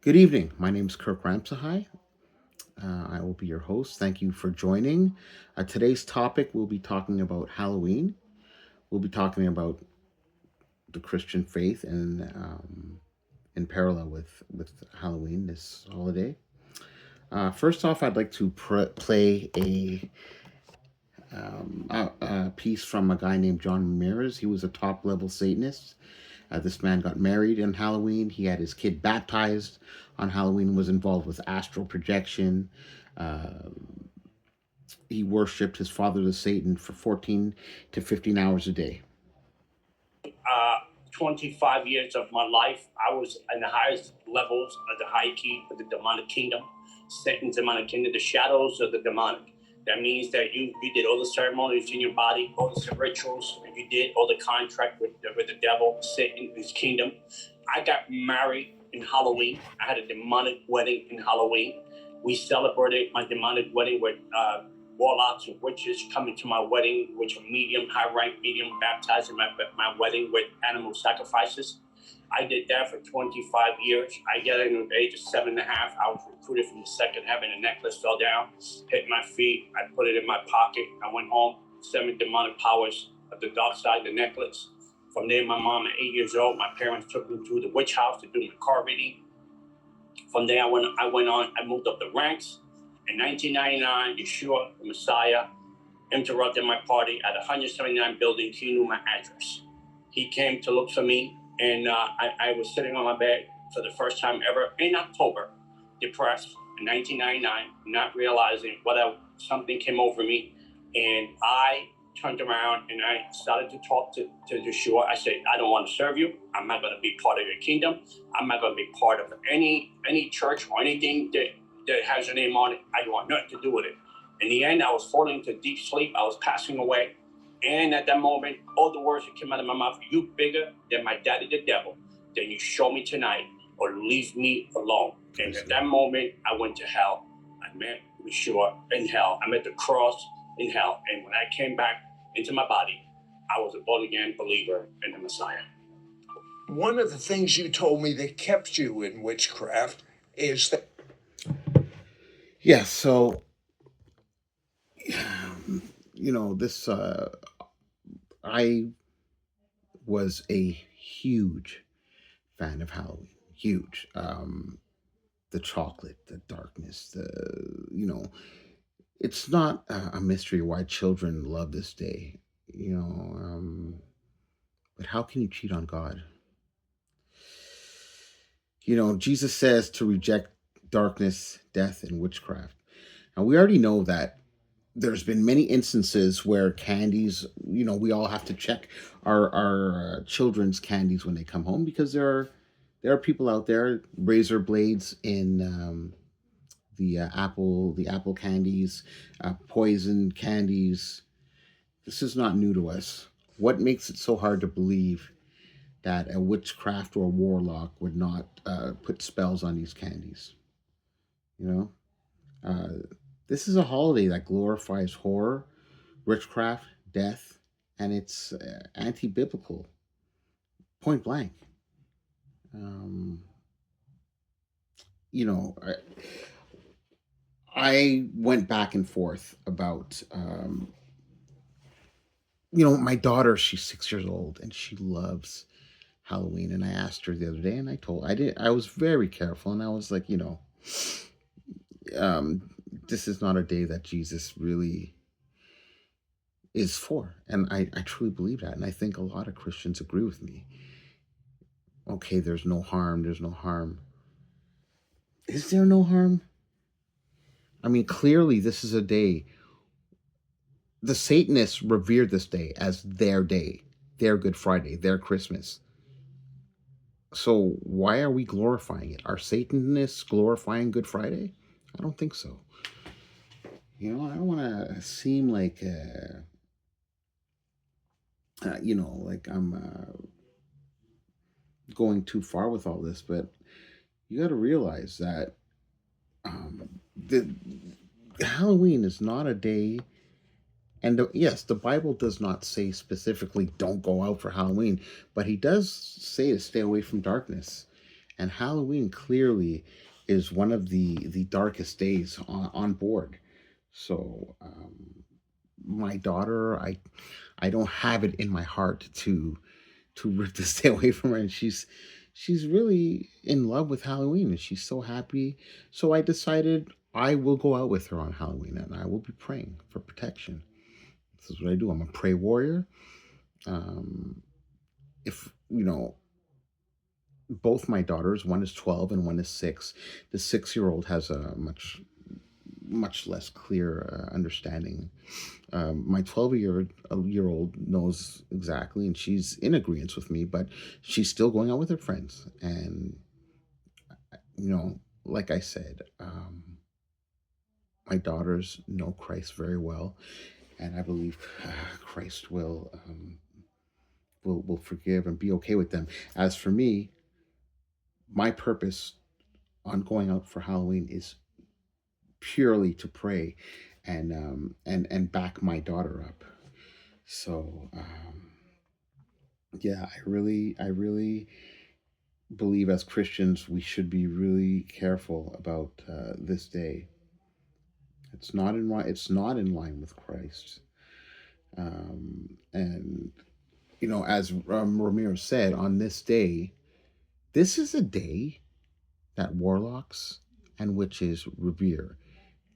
Good evening. My name is Kirk Ramsahai. I will be your host. Thank you for joining. Today's topic, we'll be talking about Halloween. We'll be talking about the Christian faith and in parallel with Halloween, this holiday. First off, I'd like to play a piece from a guy named John Ramirez. He was a top level Satanist. This man got married on Halloween. He had his kid baptized on Halloween, was involved with astral projection. Uh, he worshipped his father, the Satan, for 14 to 15 hours a day. uh, 25 years of my life, I was in the highest levels of the hierarchy of the demonic kingdom, Satan's demonic kingdom, the shadows of the demonic. That means that you did all the ceremonies in your body, all the rituals, and you did all the contract with the devil, Satan, his kingdom. I got married in Halloween. I had a demonic wedding in Halloween. We celebrated my demonic wedding with warlocks and witches coming to my wedding, which are medium, high rank, medium, baptized in my wedding with animal sacrifices. I did that for 25 years. I got in at the age of 7.5. I was recruited from the second heaven. A necklace fell down, hit my feet. I put it in my pocket. I went home, 7 demonic powers of the dark side, the necklace. From there, my mom at 8 years old, my parents took me to the witch house to do my car reading. From there, I moved up the ranks. In 1999, Yeshua, the Messiah, interrupted my party at 179 building. He knew my address. He came to look for me, and I was sitting on my bed for the first time ever in October, depressed in 1999, not realizing something came over me, and I turned around and I started to talk to Yeshua. I said, I don't want to serve you. I'm not going to be part of your kingdom. I'm not going to be part of any church or anything that has your name on it. I don't want nothing to do with it. In the end, I was falling into deep sleep. I was passing away. And at that moment, all the words that came out of my mouth, you bigger than my daddy, the devil, then you show me tonight or leave me alone. And at that moment, I went to hell. I met Yeshua in hell. I met the cross in hell. And when I came back into my body, I was a born-again believer in the Messiah. One of the things you told me that kept you in witchcraft is that... Yeah, so, this, I was a huge fan of Halloween. Huge. The chocolate, the darkness, it's not a mystery why children love this day, but how can you cheat on God? Jesus says to reject darkness, death, and witchcraft. And we already know that there's been many instances where candies, we all have to check our children's candies when they come home because there are people out there, razor blades in the apple candies, poison candies. This is not new to us. What makes it so hard to believe that a witchcraft or a warlock would not put spells on these candies? You know, uh, this is a holiday that glorifies horror, witchcraft, death, and it's anti-biblical, point blank. Um, you know, I went back and forth about my daughter, she's 6 years old and she loves Halloween. And I asked her the other day and I was very careful and I was like, um, this is not a day that Jesus really is for. And I truly believe that. And I think a lot of Christians agree with me. Okay, there's no harm. There's no harm. Is there no harm? I mean, clearly, this is a day. The Satanists revere this day, their Good Friday, their Christmas. So why are we glorifying it? Are Satanists glorifying Good Friday? I don't think so. I don't want to seem like, like I'm going too far with all this, but you got to realize that the Halloween is not a day. And yes, the Bible does not say specifically don't go out for Halloween, but he does say to stay away from darkness. And Halloween clearly is one of the darkest days on board. So my daughter, I don't have it in my heart to rip this day away from her, and she's really in love with Halloween, and she's so happy. So I decided I will go out with her on Halloween, and I will be praying for protection. This is what I do. I'm a pray warrior. Um, if you know, both my daughters, one is 12 and one is 6. The 6-year-old has a much less clear understanding. My 12-year old knows exactly, and she's in agreement with me, but she's still going out with her friends. And, like I said, my daughters know Christ very well, and I believe Christ will forgive and be okay with them. As for me, my purpose on going out for Halloween is purely to pray and back my daughter up. So yeah, I really believe as Christians we should be really careful about this day. It's not in line with Christ. And as Ramiro said, on this day, this is a day that warlocks and witches revere.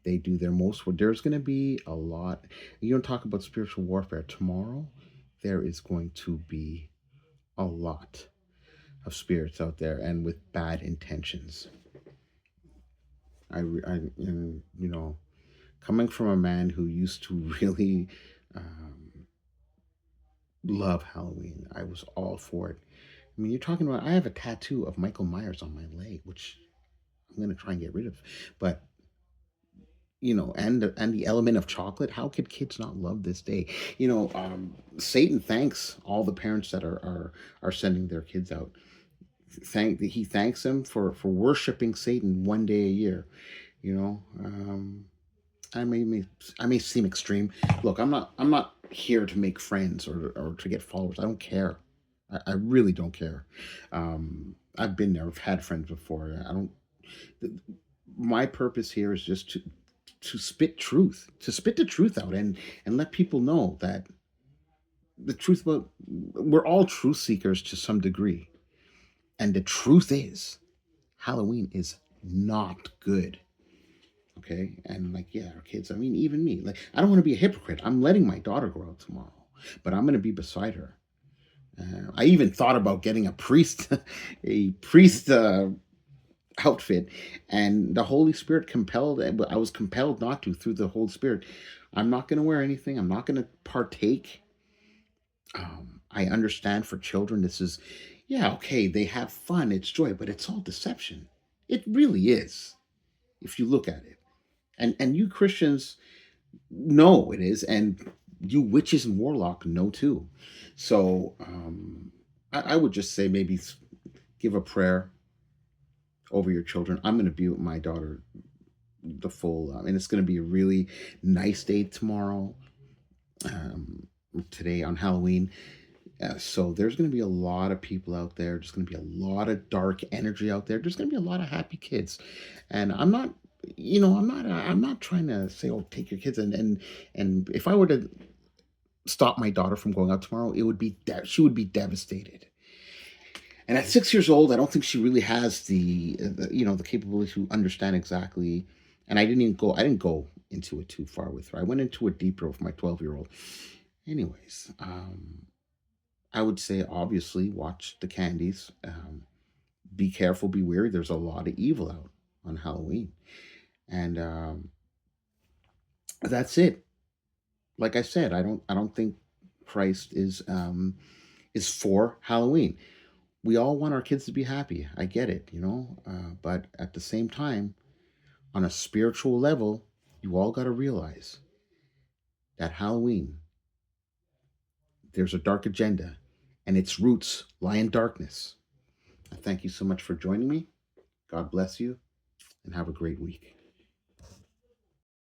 They do their most work. There's going to be a lot. You don't talk about spiritual warfare tomorrow. There is going to be a lot of spirits out there and with bad intentions. And coming from a man who used to really um, love Halloween, I was all for it. I mean, you're talking about. I have a tattoo of Michael Myers on my leg, which I'm gonna try and get rid of. But and the element of chocolate. How could kids not love this day? Satan thanks all the parents that are sending their kids out. He thanks them for worshiping Satan one day a year. You know, I may seem extreme. Look, I'm not here to make friends or to get followers. I don't care. I really don't care. I've been there. I've had friends before. I don't. th- My purpose here is just to spit the truth out and let people know that the truth about we're all truth seekers to some degree, and the truth is Halloween is not good. Okay, and like, yeah, our kids, I mean, even me, like, I don't want to be a hypocrite. I'm letting my daughter go out tomorrow, but I'm going to be beside her. I even thought about getting a priest a priest outfit, and the Holy Spirit compelled. I was compelled not to through the Holy Spirit. I'm not going to wear anything. I'm not going to partake. I understand for children, this is, yeah, okay, they have fun, it's joy, but it's all deception. It really is, if you look at it. And you Christians know it is, and you witches and warlock know too. So I would just say maybe give a prayer over your children. I'm going to be with my daughter the full, and it's going to be a really nice day tomorrow. Um, Today on Halloween. So there's going to be a lot of people out there. There's going to be a lot of dark energy out there. There's going to be a lot of happy kids, and I'm not trying to say, oh, take your kids, and if I were to stop my daughter from going out tomorrow, it would be she would be devastated. And at 6 years old, I don't think she really has the capability to understand exactly. And I didn't go into it too far with her. I went into it deeper with my 12-year-old. Anyways, I would say obviously watch the candies. Be careful, be wary. There's a lot of evil out on Halloween, and that's it. Like I said, I don't think Christ is for Halloween. We all want our kids to be happy. I get it, but at the same time, on a spiritual level, you all got to realize that Halloween, there's a dark agenda, and its roots lie in darkness. I thank you so much for joining me. God bless you, and have a great week.